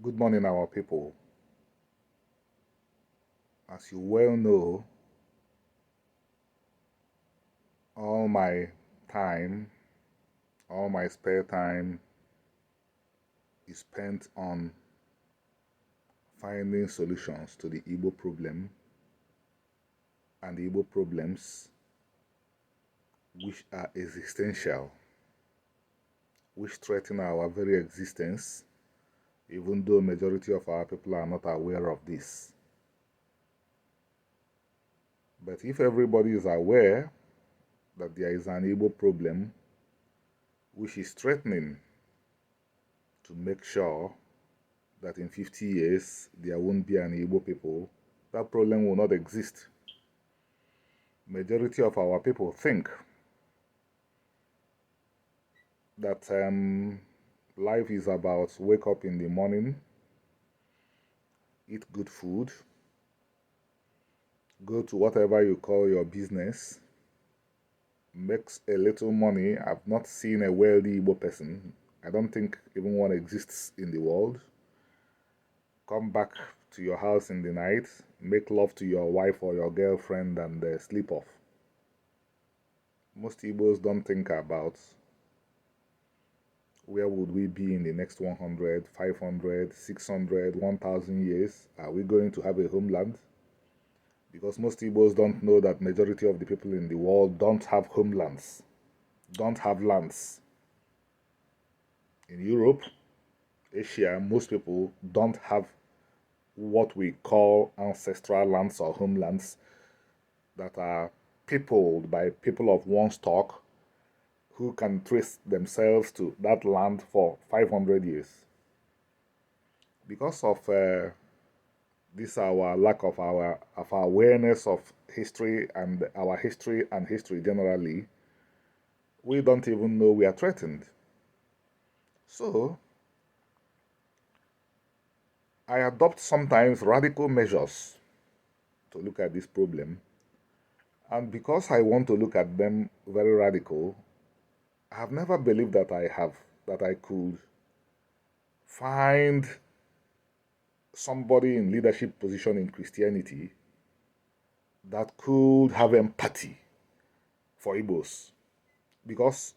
Good morning, our people. As you well know, all my time, all my spare time is spent on finding solutions to the Igbo problem and the Igbo problems which are existential, which threaten our very existence, even though majority of our people are not aware of this. But if everybody is aware that there is an Igbo problem which is threatening to make sure that in 50 years there won't be an Igbo people, that problem will not exist. Majority of our people think that life is about wake up in the morning, eat good food, go to whatever you call your business, makes a little money. I've not seen a wealthy Igbo person. I don't think even one exists in the world. Come back to your house in the night, make love to your wife or your girlfriend and sleep off. Most Igbos don't think about where would we be in the next 100, 500, 600, 1,000 years. Are we going to have a homeland? Because most Igbos don't know that majority of the people in the world don't have homelands, don't have lands. In Europe, Asia, most people don't have what we call ancestral lands or homelands that are peopled by people of one stock who can trace themselves to that land for 500 years. Because of this our lack of our awareness of history and our history and history generally, we don't even know we are threatened. So I adopt sometimes radical measures to look at this problem. And because I want to look at them very radical, I have never believed that I could find somebody in leadership position in Christianity that could have empathy for Igbos. Because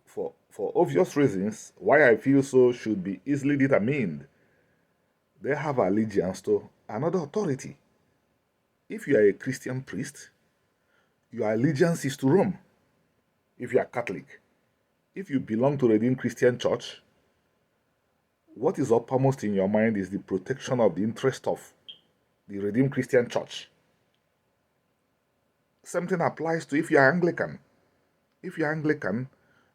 for obvious reasons, why I feel so should be easily determined. They have allegiance to another authority. If you are a Christian priest, your allegiance is to Rome. If you are Catholic, if you belong to Redeemed Christian Church, what is uppermost in your mind is the protection of the interest of the Redeemed Christian Church. Same thing applies to if you are Anglican. If you are Anglican,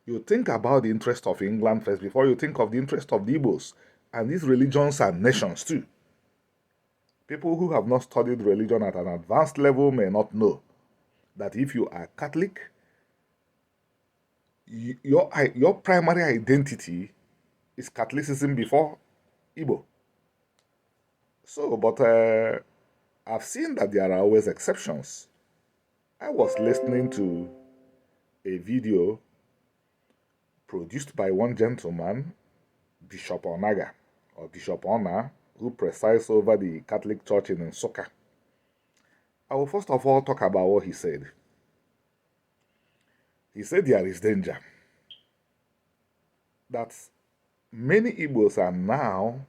you think about the interest of England first before you think of the interest of the Igbos. And these religions are nations too. People who have not studied religion at an advanced level may not know that if you are Catholic, your primary identity is Catholicism before Igbo. So, but I've seen that there are always exceptions. I was listening to a video produced by one gentleman, Bishop Onah or Bishop Onah, who presides over the Catholic Church in Nsukka. I will first of all talk about what he said. He said there is danger. That many Igbos are now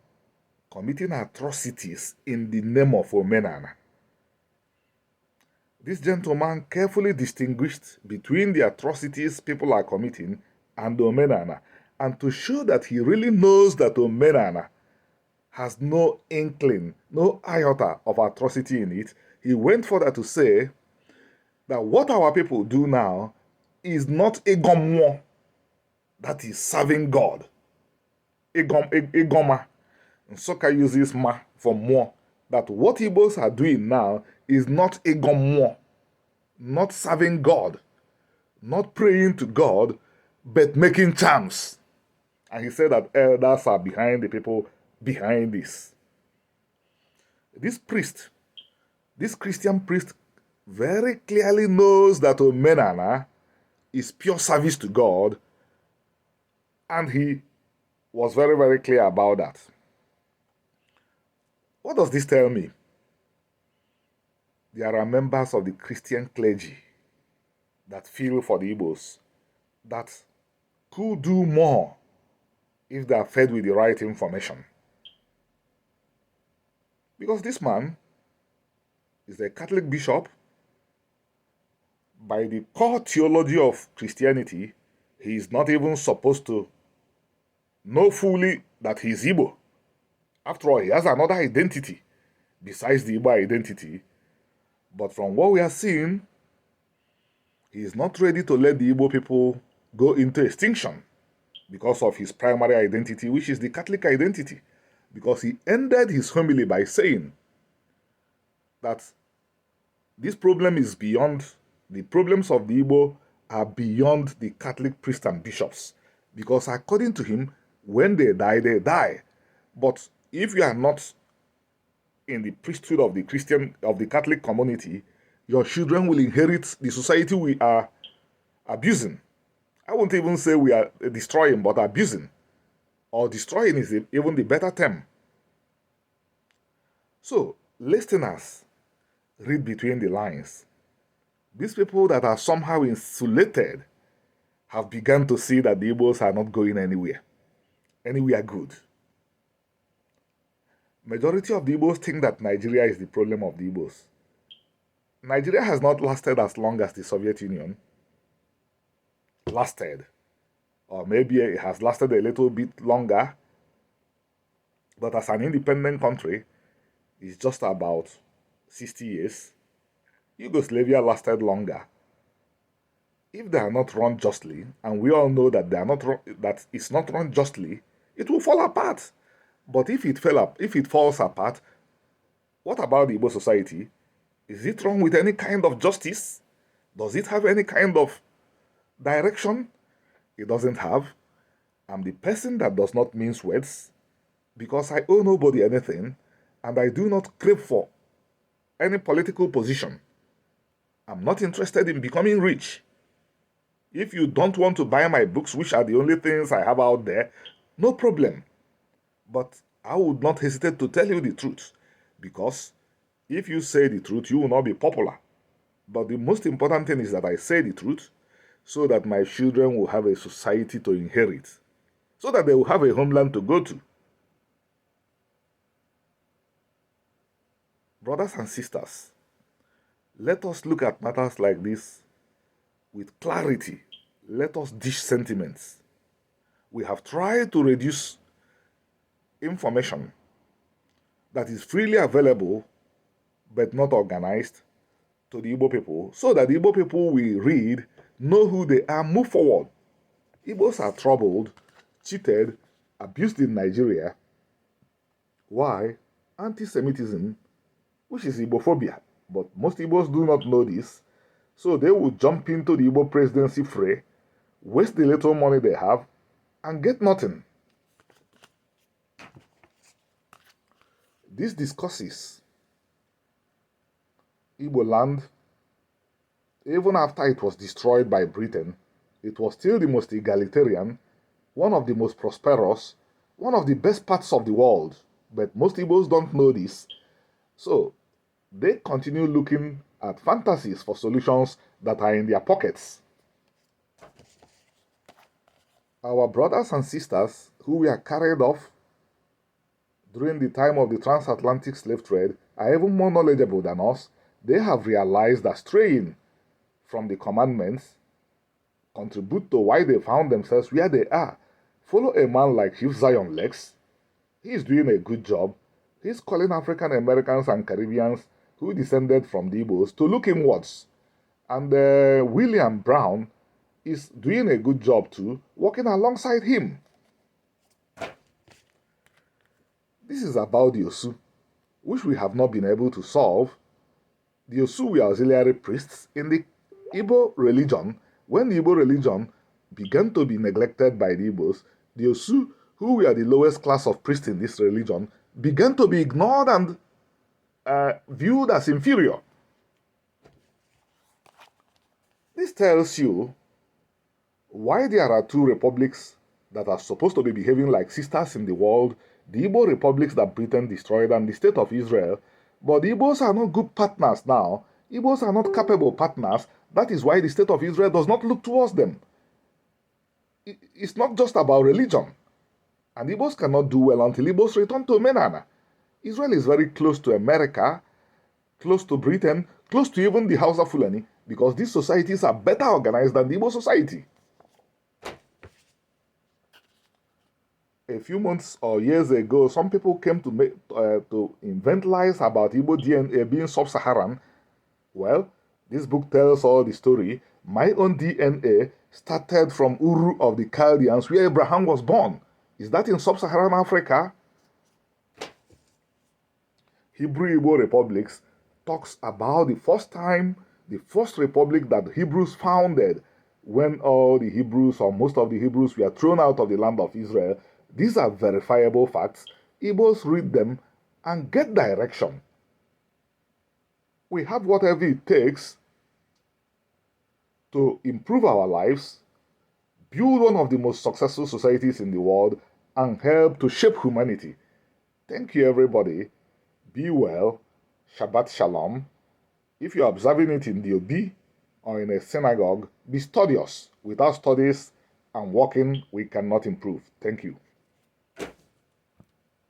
committing atrocities in the name of Omenana. This gentleman carefully distinguished between the atrocities people are committing and Omenana, and to show that he really knows that Omenana has no inkling, no iota of atrocity in it, he went further to say that what our people do now is not Egomwo, that is serving God. Egoma. Nsukka uses ma for more. That what Igbos are doing now is not Egomwo, not serving God, not praying to God, but making charms. And he said that elders are behind the people behind this. This priest, this Christian priest, very clearly knows that Omenana is pure service to God, and he was very, very clear about that. What does this tell me? There are members of the Christian clergy that feel for the Igbos that could do more if they are fed with the right information. Because this man is a Catholic bishop. By the core theology of Christianity, he is not even supposed to know fully that he is Igbo. After all, he has another identity besides the Igbo identity. But from what we are seeing, he is not ready to let the Igbo people go into extinction because of his primary identity, which is the Catholic identity. Because he ended his homily by saying that this problem is beyond, the problems of the Igbo are beyond the Catholic priests and bishops. Because according to him, when they die, they die. But if you are not in the priesthood of the Catholic community, your children will inherit the society we are abusing. I won't even say we are destroying, but abusing. Or destroying is even the better term. So, listeners, read between the lines. These people that are somehow insulated have begun to see that the Igbos are not going anywhere good. Majority of the Igbos think that Nigeria is the problem of the Igbos. Nigeria has not lasted as long as the Soviet Union lasted. Or maybe it has lasted a little bit longer. But as an independent country, it's just about 60 years. Yugoslavia lasted longer. If they are not run justly, and we all know that that it's not run justly, it will fall apart. But if it falls apart, what about the Igbo society? Is it wrong with any kind of justice? Does it have any kind of direction? It doesn't have. I'm the person that does not mince words because I owe nobody anything and I do not crave for any political position. I'm not interested in becoming rich. If you don't want to buy my books, which are the only things I have out there, no problem. But I would not hesitate to tell you the truth, because if you say the truth, you will not be popular. But the most important thing is that I say the truth so that my children will have a society to inherit, so that they will have a homeland to go to. Brothers and sisters, let us look at matters like this with clarity. Let us dish sentiments. We have tried to reduce information that is freely available but not organized to the Igbo people, so that the Igbo people will read, know who they are, move forward. Igbos are troubled, cheated, abused in Nigeria. Why? Anti-Semitism, which is Igbophobia. But most Igbos do not know this, so they will jump into the Igbo presidency fray, waste the little money they have, and get nothing. This discusses Igbo land. Even after it was destroyed by Britain, it was still the most egalitarian, one of the most prosperous, one of the best parts of the world. But most Igbos don't know this, so they continue looking at fantasies for solutions that are in their pockets. Our brothers and sisters who were carried off during the time of the transatlantic slave trade are even more knowledgeable than us. They have realized that straying from the commandments contribute to why they found themselves where they are. Follow a man like Chief Zion Lex. He is doing a good job. He's calling African Americans and Caribbeans who descended from the Igbos to look inwards. And William Brown is doing a good job too, working alongside him. This is about the Osu, which we have not been able to solve. The Osu were auxiliary priests in the Igbo religion. When the Igbo religion began to be neglected by the Igbos, the Osu, who were the lowest class of priests in this religion, began to be ignored and viewed as inferior. This tells you why there are two republics that are supposed to be behaving like sisters in the world, the Igbo republics that Britain destroyed and the state of Israel. But the Igbos are not good partners now. Igbos are not capable partners. That is why the state of Israel does not look towards them. It's not just about religion. And Igbos cannot do well until Igbos return to Omenana. Israel is very close to America, close to Britain, close to even the Hausa Fulani, because these societies are better organized than the Igbo society. A few months or years ago, some people came to invent lies about Igbo DNA being sub-Saharan. Well, this book tells all the story. My own DNA started from Uru of the Chaldeans, where Abraham was born. Is that in sub-Saharan Africa? Hebrew Igbo republics talks about the first republic that Hebrews founded when all the Hebrews or most of the Hebrews were thrown out of the land of Israel. These are verifiable facts. Igbos read them and get direction. We have whatever it takes to improve our lives, build one of the most successful societies in the world, and help to shape humanity. Thank you, everybody. Be well. Shabbat Shalom. If you're observing it in the Obi or in a synagogue, be studious. Without studies and working, we cannot improve. Thank you.